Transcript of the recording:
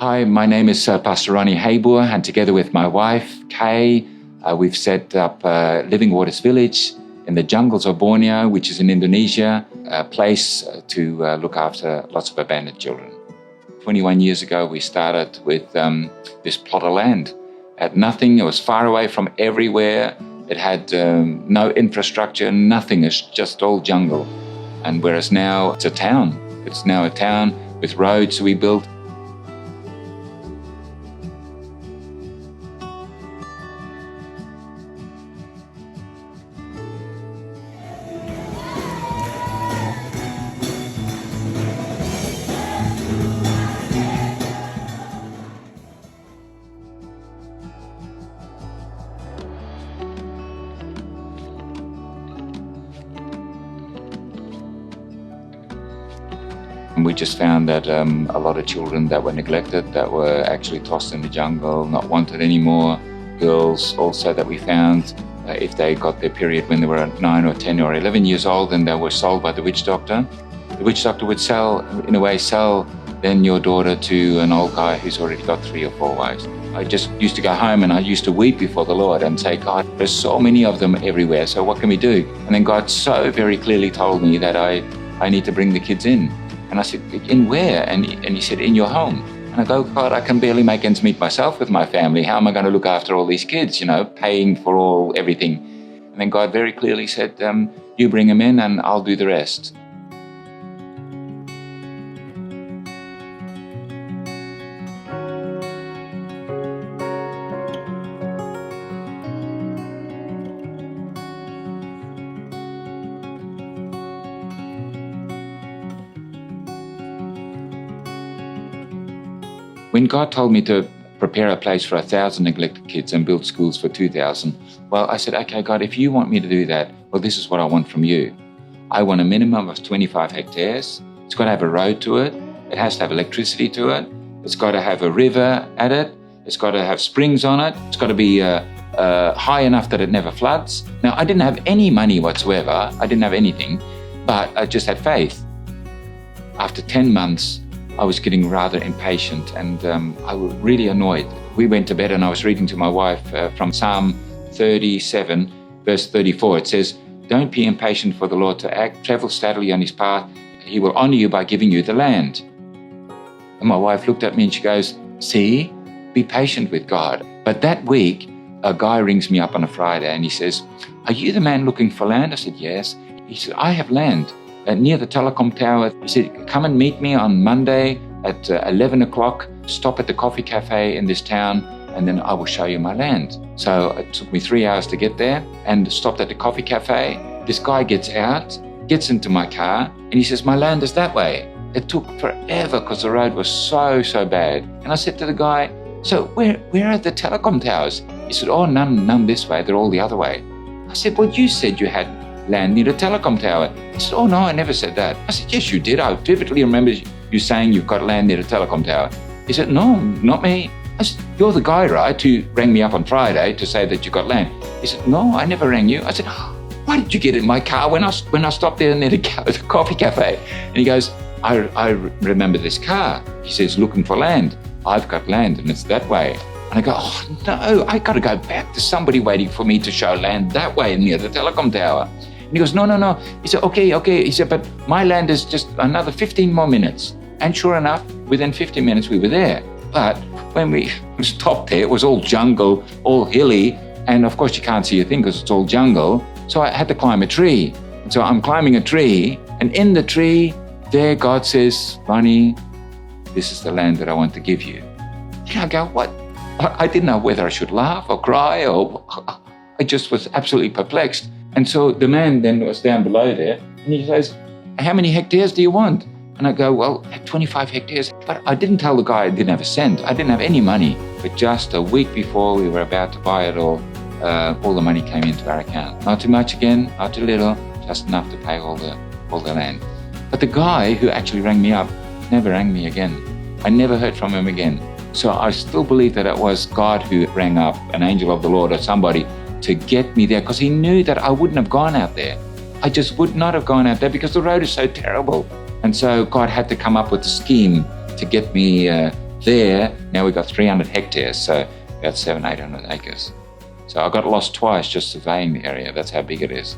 Hi, my name is Pastor Ronny Herbour, and together with my wife, Kay, we've set up Living Waters Village in the jungles of Borneo, which is in Indonesia, a place to look after lots of abandoned children. 21 years ago, we started with this plot of land. It had nothing, it was far away from everywhere. It had no infrastructure, nothing, it's just all jungle. And whereas now it's a town. It's now a town with roads we built. And we just found that a lot of children that were neglected, that were actually tossed in the jungle, not wanted anymore. Girls also that we found, if they got their period when they were 9 or 10 or 11 years old, and they were sold by the witch doctor. The witch doctor would sell then your daughter to an old guy who's already got 3 or 4 wives. I just used to go home and I used to weep before the Lord and say, God, there's so many of them everywhere, so what can we do? And then God so very clearly told me that I need to bring the kids in. And I said, in where? And he said, in your home. And I go, God, I can barely make ends meet myself with my family. How am I going to look after all these kids, paying for everything? And then God very clearly said, you bring them in and I'll do the rest. When God told me to prepare a place for 1,000 neglected kids and build schools for 2,000, well, I said, okay, God, if you want me to do that, well, this is what I want from you. I want a minimum of 25 hectares. It's got to have a road to it. It has to have electricity to it. It's got to have a river at it. It's got to have springs on it. It's got to be high enough that it never floods. Now, I didn't have any money whatsoever. I didn't have anything, but I just had faith. After 10 months, I was getting rather impatient and I was really annoyed. We went to bed and I was reading to my wife from Psalm 37, verse 34. It says, don't be impatient for the Lord to act, travel steadily on his path. He will honor you by giving you the land. And my wife looked at me and she goes, see, be patient with God. But that week, a guy rings me up on a Friday and he says, are you the man looking for land? I said, yes. He said, I have land. Near the telecom tower. He said, come and meet me on Monday at 11 o'clock, stop at the coffee cafe in this town, and then I will show you my land. So it took me 3 hours to get there and stopped at the coffee cafe. This guy gets out, gets into my car, and he says, my land is that way. It took forever because the road was so bad. And I said to the guy, so where are the telecom towers? He said, oh, none this way, they're all the other way. I said, well, you said you had land near a telecom tower. He said, oh no, I never said that. I said, yes, you did. I vividly remember you saying you've got land near a telecom tower. He said, no, not me. I said, you're the guy, right, who rang me up on Friday to say that you got land. He said, no, I never rang you. I said, why did you get in my car when I stopped there near the coffee cafe? And he goes, I remember this car. He says, looking for land. I've got land and it's that way. And I go, oh no, I got to go back. There's somebody waiting for me to show land that way near the telecom tower. And he goes, no. He said, okay. He said, but my land is just another 15 more minutes. And sure enough, within 15 minutes, we were there. But when we stopped there, it was all jungle, all hilly. And of course, you can't see a thing because it's all jungle. So I had to climb a tree. And so I'm climbing a tree. And in the tree, there God says, Ronny, this is the land that I want to give you. And I go, what? I didn't know whether I should laugh or cry or I just was absolutely perplexed. And so the man then was down below there and he says, how many hectares do you want? And I go, well, 25 hectares. But I didn't tell the guy I didn't have a cent. I didn't have any money. But just a week before we were about to buy it all the money came into our account. Not too much again, not too little, just enough to pay all the land. But the guy who actually rang me up never rang me again. I never heard from him again. So I still believe that it was God who rang up, an angel of the Lord or somebody, to get me there because he knew that I wouldn't have gone out there. I just would not have gone out there because the road is so terrible. And so God had to come up with a scheme to get me There, now we've got 300 hectares, so about 800 acres. So I got lost twice just surveying the area. That's how big it is.